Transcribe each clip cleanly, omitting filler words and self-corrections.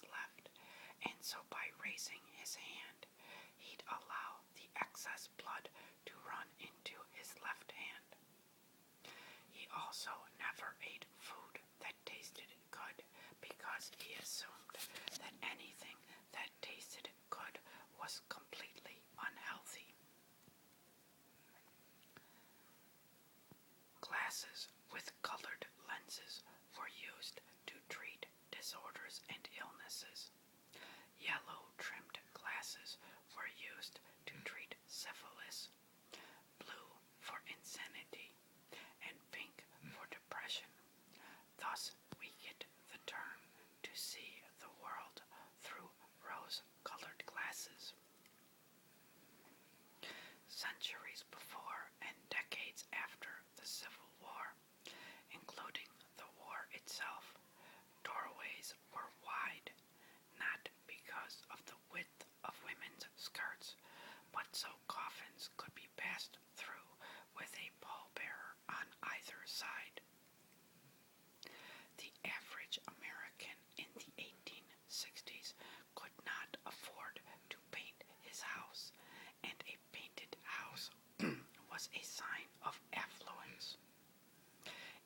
his left, and so by raising his hand, he'd allow the excess blood to run into his left hand. He also never ate food that tasted good because he assumed that anything that tasted good was completely unhealthy. Glasses with colored lenses were used to treat disorders and illnesses. Yellow trimmed glasses were used to treat syphilis, blue for insanity, and pink for depression. Thus, we get the term to see the world through rose-colored glasses. Centuries before and decades after the Civil War, including the war itself, doorways were wide, not because of the width of women's skirts, but so coffins could be passed through with a pallbearer on either side. The average American in the 1860s could not afford to paint his house, and a painted house was a sign of affluence.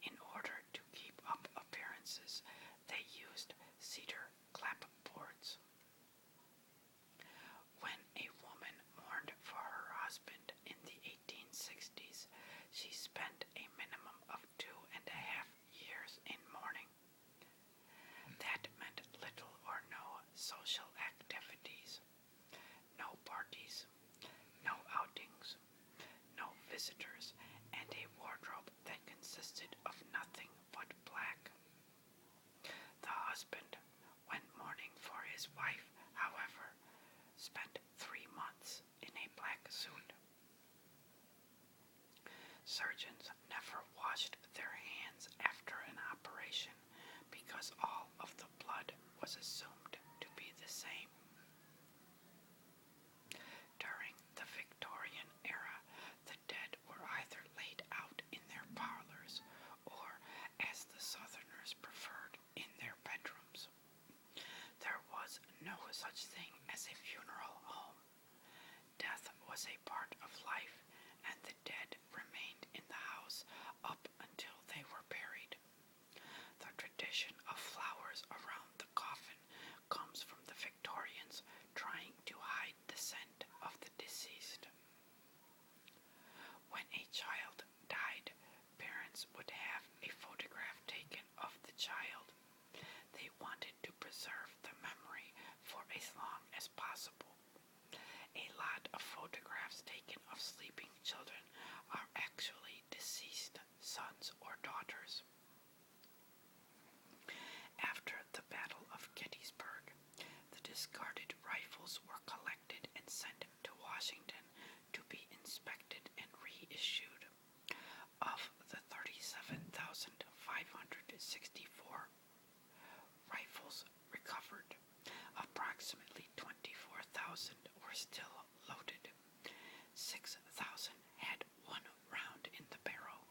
In order to keep up appearances, they used cedar clapboards. When a woman mourned for her husband in the 1860s, she spent a minimum of 2.5 years in mourning. That meant little or no social activities, no parties, no outings, no visitors, and a wardrobe that consisted of nothing but black. The husband, when mourning for his wife, however, spent 3 months in a black suit. Surgeons never washed their hands after an operation because all of the blood was assumed to be the same. During the Victorian era, the dead were either laid out in their parlors or, as the Southerners preferred, in their bedrooms. There was no such thing as a funeral home. Death was a part of life, and the dead remained in the house up until they were buried. The tradition of flowers around the coffin comes from the Victorians trying to hide the scent of the deceased. When a child died, parents would have a photograph taken of the child. They wanted to preserve the memory for as long as possible. A lot of photographs taken of sleeping children are actually deceased sons or daughters. After the Battle of Gettysburg, the discarded rifles were collected and sent to Washington to be inspected and reissued. Of the 37,564 rifles recovered, approximately 24,000 were still loaded. 6,000 had 1 round in the barrel,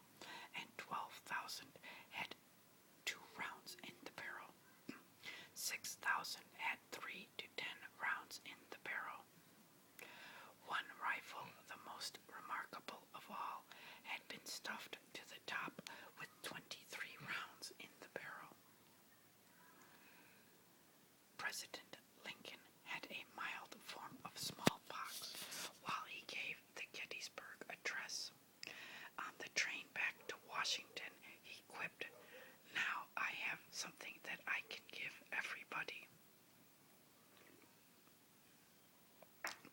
and 12,000 had 2 rounds in the barrel. 6,000 had 3 to 10 rounds in the barrel. One rifle, the most remarkable of all, had been stuffed to the top with 23 rounds in the barrel. President Lincoln had a mild form of smallpox while he gave the Gettysburg Address. On the train back to Washington, he quipped, "Now I have something that I can give everybody."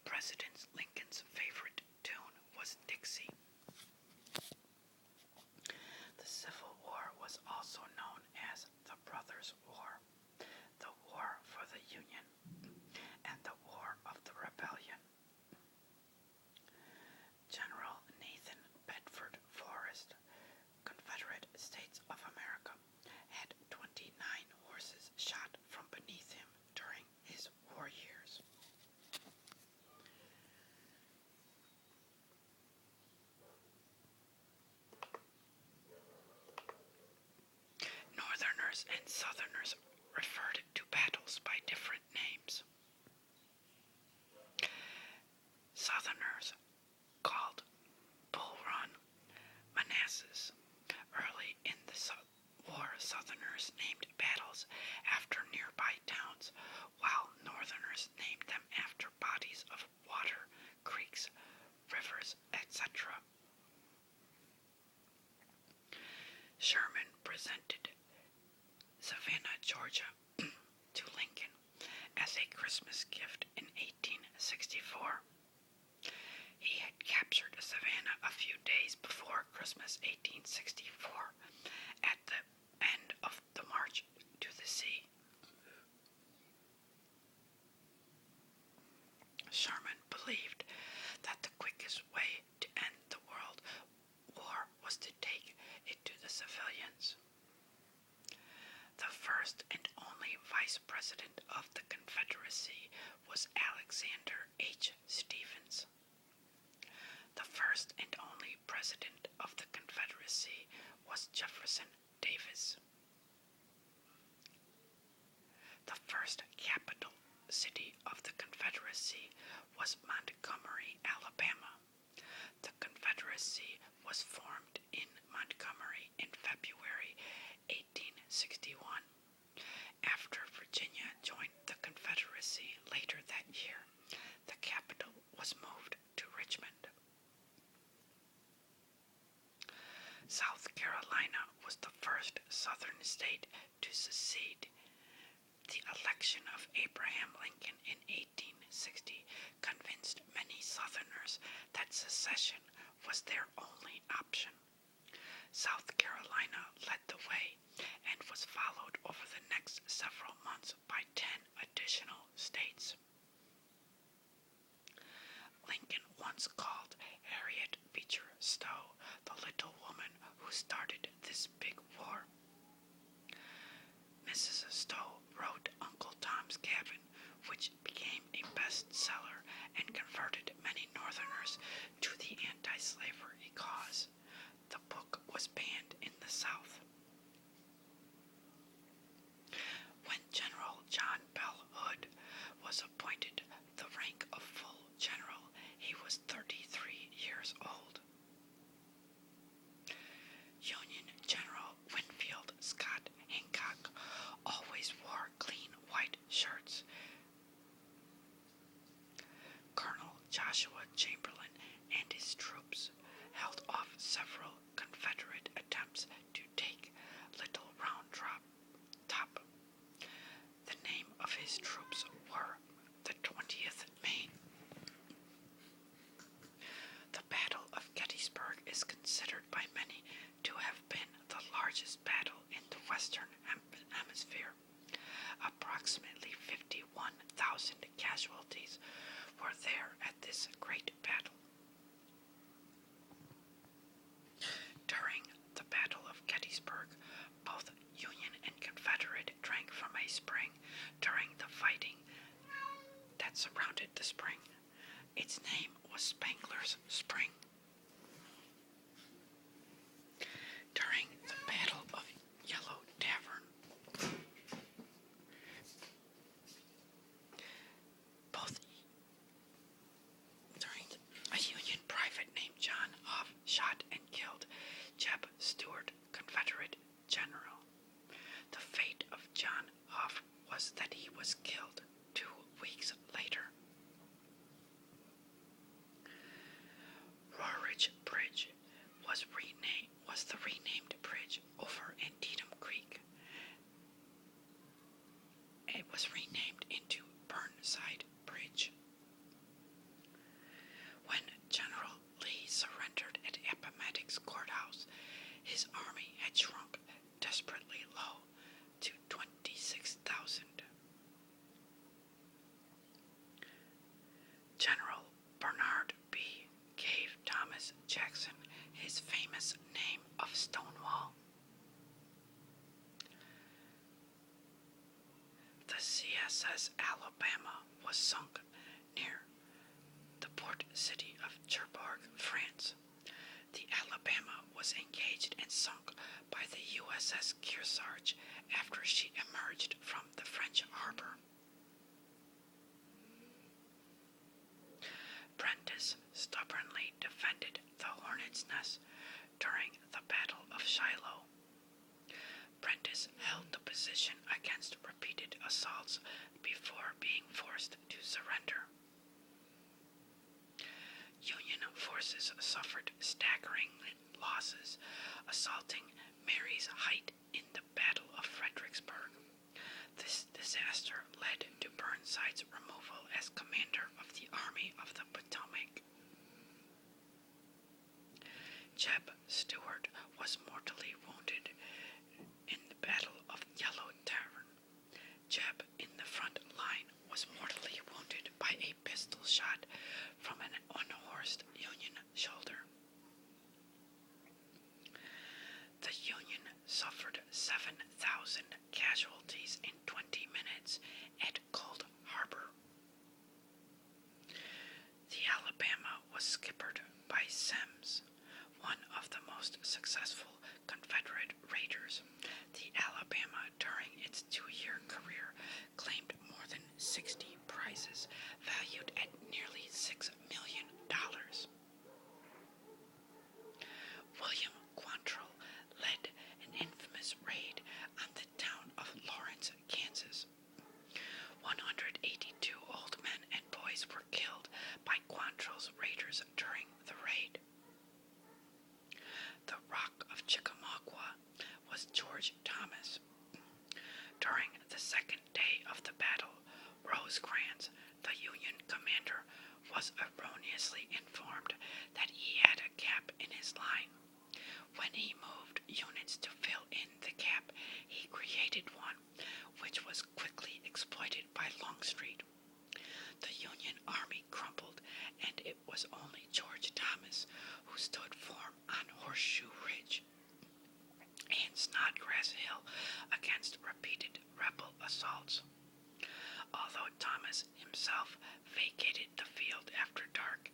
President Lincoln's favorite tune was Dixie. The Civil War was also known as the Brothers' War, the War for the Union, and the War of the Rebellion. General Nathan Bedford Forrest, Confederate States of America, had 29 horses shot from beneath him during his war years. Northerners and Southerners referred to battles by different Christmas 1864, at the end of the march to the sea. Sherman believed that the quickest way to end the world war was to take it to the civilians. The first and only Vice President of the Confederacy was Alexander H. Stephens. The first and only President of the Confederacy was Jefferson Davis. The first capital city of the Confederacy was Montgomery, Alabama. The Confederacy was formed in Montgomery in February 1861. After Virginia joined the Confederacy later that year, the capital was moved to Richmond. South Carolina was the first Southern state to secede. The election of Abraham Lincoln in 1860 convinced many Southerners that secession was their only option. South Carolina led the way and was followed over the next several months by 10 additional states. Lincoln once called Harriet Beecher Stowe the little woman who started this big war. Mrs. Stowe wrote Uncle Tom's Cabin, which became a bestseller and converted many Northerners to the anti-slavery cause. The book was banned in the South. When General John Bell Hood was appointed the rank of full general, he was 33 years old. Union General Winfield Scott Hancock always wore clean white shirts. Colonel Joshua Chamberlain and his troops held off several Confederate attempts to take Little Round Top. The name of his troops were the 20th Maine. The Battle of Gettysburg is considered by many to have been the largest battle in the Western Hemisphere. Approximately 51,000 casualties were there at this great battle. During the Battle of Gettysburg, both Union and Confederate drank from a spring during the fighting that surrounded the spring. Its name was Spangler's Spring. During the Battle of Yellow Tavern, a Union private named John Huff shot and killed Jeb Stuart, Confederate general. The fate of John Huff was that he was killed 2 weeks later. Roeridge Bridge was the renamed bridge over Antietam Creek. It was renamed into Burnside Bridge. When General Lee surrendered at Appomattox Courthouse, his army had shrunk desperately low to 26,000. General Bernard B. gave Thomas Jackson his famous name of Stonewall. The CSS Alabama was sunk near the port city of Cherbourg, France. The Alabama was engaged and sunk by the USS Kearsarge after she emerged from the French harbor. Prentiss stubbornly defended the Hornet's Nest during the Battle of Shiloh. Prentiss held the position against repeated assaults before being forced to surrender. Union forces suffered staggering losses assaulting Mary's Height in the Battle of Fredericksburg. This disaster led to Burnside's removal as commander of the Army of the Potomac. Jeb Stuart was skippered by Semmes, one of the most successful Confederate raiders. The Alabama, during its 2-year career, claimed more than 60 prizes valued at nearly $6 million. William Quantrill led an infamous raid on the town of Lawrence, Kansas. 182 old men and boys were killed by Quantrill's raiders during the raid. The Rock of Chickamauga was George Thomas. During the second day of the battle, Rosecrans, the Union commander, was erroneously informed that he had a gap in his line. When he moved units to fill in the gap, he created one, which was quickly exploited by Longstreet. The Union Army crumbled, and it was only George Thomas who stood firm on Horseshoe Ridge and Snodgrass Hill against repeated rebel assaults. Although Thomas himself vacated the field after dark,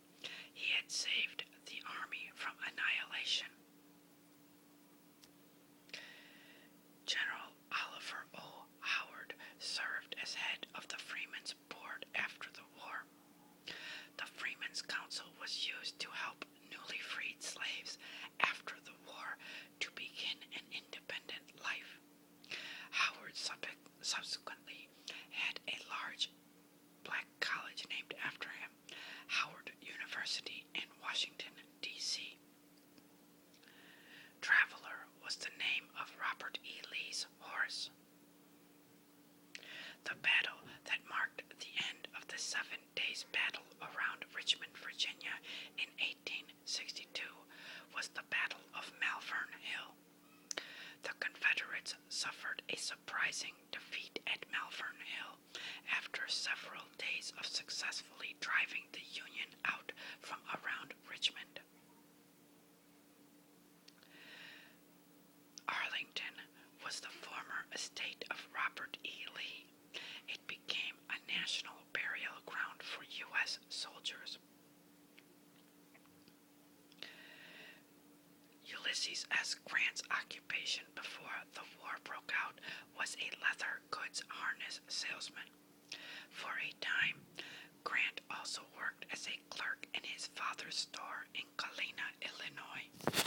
he had saved the army from annihilation. General Oliver O. Howard served as head of the Freedmen's Board after the war. The Freedmen's Council was used to help newly freed slaves after the war to begin an independent life. Howard subsequently had a large black college named after him, Howard University in Washington, D.C. Traveler was the name of Robert E. Lee's horse. The battle that marked the end of the 7 days battle around Richmond, Virginia in 1862 was the Battle of Malvern Hill. The Confederates suffered a surprising defeat at Malvern Hill after several days of successfully driving the Union out from around Richmond. Arlington was the former estate of Robert E. Lee. It became a national burial ground for U.S. soldiers. Ulysses S. Grant's occupation before the war broke out was a leather goods harness salesman. For a time, Grant also worked as a clerk in his father's store in Galena, Illinois.